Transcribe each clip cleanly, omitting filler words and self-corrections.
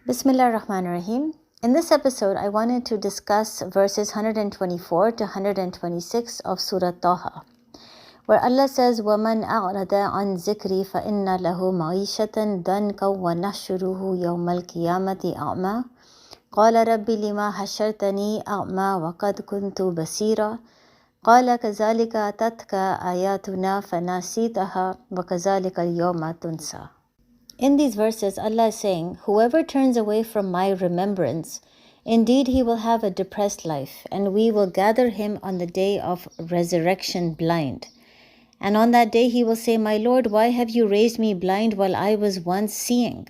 Bismillah ar-Rahman ar-Rahim. In this episode, I wanted to discuss verses 124 to 126 of Surah Taha, where Allah says, وَمَنْ أَعْرَضَ عَنْ ذِكْرِي فَإِنَّ لَهُ مَعِيشَةً ضَنْكًا وَنَحْشُرُهُ يَوْمَ الْقِيَامَةِ أَعْمَى قَالَ رَبِّ لِمَا حَشَرْتَنِي أَعْمَى وَقَدْ كُنْتُ بَصِيرًا قَالَ كَذَلِكَ أَتَتْكَ آيَاتُنَا فَنَسِيتَهَا وَكَذَلِكَ الْيَوْمَ تُنْسَى. In these verses, Allah is saying, whoever turns away from my remembrance, indeed he will have a depressed life, and we will gather him on the day of resurrection blind. And on that day he will say, my Lord, why have you raised me blind while I was once seeing?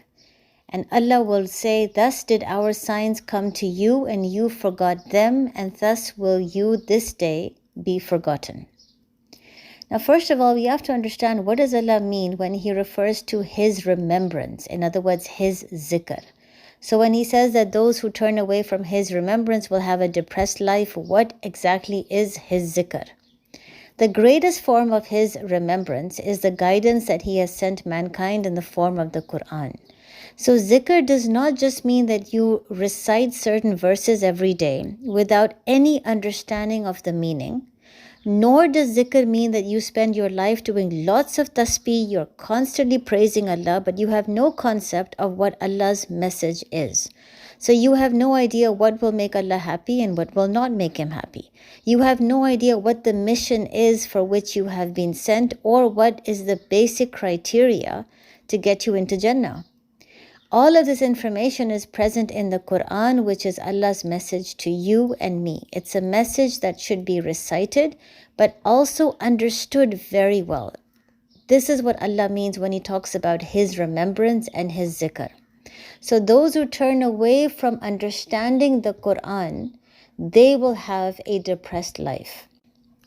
And Allah will say, thus did our signs come to you, and you forgot them, and thus will you this day be forgotten. Now, first of all, we have to understand, what does Allah mean when He refers to His remembrance? In other words, His zikr. So when He says that those who turn away from His remembrance will have a depressed life, what exactly is His zikr? The greatest form of His remembrance is the guidance that He has sent mankind in the form of the Quran. So zikr does not just mean that you recite certain verses every day without any understanding of the meaning. Nor does zikr mean that you spend your life doing lots of tasbih, you're constantly praising Allah, but you have no concept of what Allah's message is. So you have no idea what will make Allah happy and what will not make Him happy. You have no idea what the mission is for which you have been sent, or what is the basic criteria to get you into Jannah. All of this information is present in the Quran, which is Allah's message to you and me. It's a message that should be recited, but also understood very well. This is what Allah means when He talks about His remembrance and His zikr. So those who turn away from understanding the Quran, they will have a depressed life.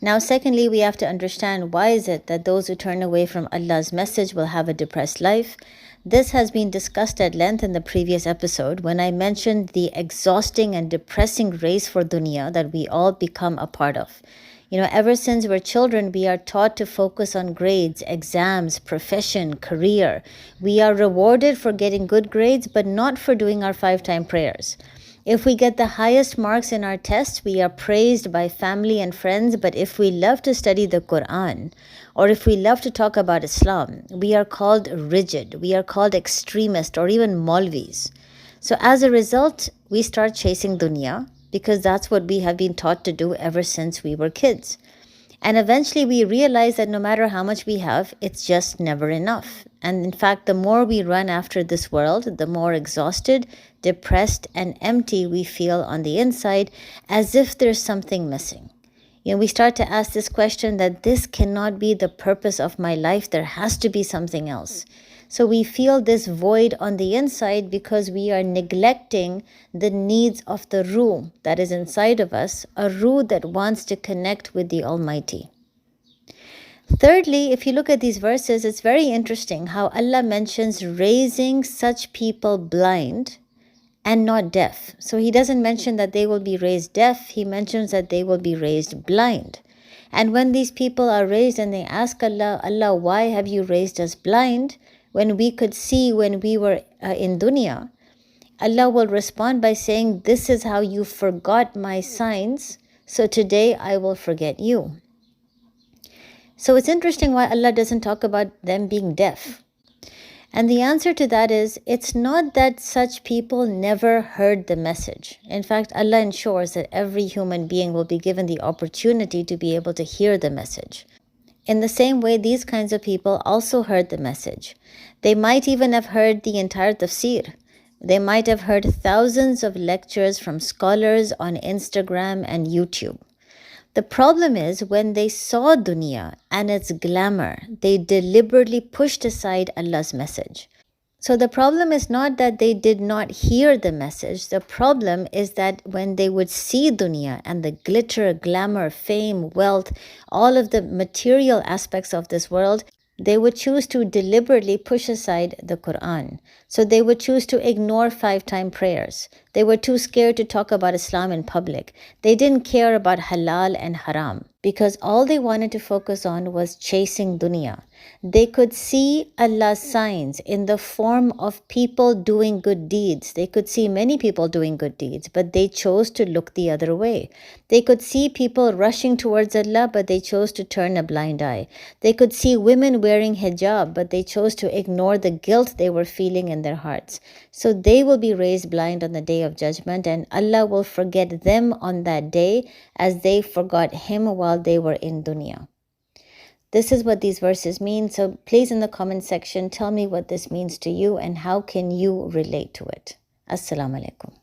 Now, secondly, we have to understand, why is it that those who turn away from Allah's message will have a depressed life? This has been discussed at length in the previous episode when I mentioned the exhausting and depressing race for dunya that we all become a part of. Ever since we're children, we are taught to focus on grades, exams, profession, career. We are rewarded for getting good grades, but not for doing our 5-time prayers. If we get the highest marks in our tests, we are praised by family and friends. But if we love to study the Quran, or if we love to talk about Islam, we are called rigid, we are called extremist, or even Maulvis. So as a result, we start chasing dunya, because that's what we have been taught to do ever since we were kids. And eventually we realize that no matter how much we have, it's just never enough. And in fact, the more we run after this world, the more exhausted, depressed, and empty we feel on the inside, as if there's something missing. We start to ask this question that this cannot be the purpose of my life. There has to be something else. So we feel this void on the inside because we are neglecting the needs of the ruh that is inside of us, a ruh that wants to connect with the Almighty. Thirdly, if you look at these verses, it's very interesting how Allah mentions raising such people blind and not deaf. So He doesn't mention that they will be raised deaf. He mentions that they will be raised blind. And when these people are raised and they ask Allah, Allah, why have you raised us blind when we could see when we were in dunya? Allah will respond by saying, this is how you forgot my signs, so today I will forget you. So it's interesting why Allah doesn't talk about them being deaf. And the answer to that is, it's not that such people never heard the message. In fact, Allah ensures that every human being will be given the opportunity to be able to hear the message. In the same way, these kinds of people also heard the message. They might even have heard the entire Tafseer. They might have heard thousands of lectures from scholars on Instagram and YouTube. The problem is, when they saw dunya and its glamour, they deliberately pushed aside Allah's message. So the problem is not that they did not hear the message. The problem is that when they would see dunya and the glitter, glamour, fame, wealth, all of the material aspects of this world, they would choose to deliberately push aside the Quran. So they would choose to ignore 5-time prayers. They were too scared to talk about Islam in public. They didn't care about halal and haram because all they wanted to focus on was chasing dunya. They could see Allah's signs in the form of people doing good deeds. They could see many people doing good deeds, but they chose to look the other way. They could see people rushing towards Allah, but they chose to turn a blind eye. They could see women wearing hijab, but they chose to ignore the guilt they were feeling in their hearts. So they will be raised blind on the day of judgment, and Allah will forget them on that day as they forgot Him while they were in dunya. This is what these verses mean. So please in the comment section, tell me what this means to you and how can you relate to it. Assalamu alaikum.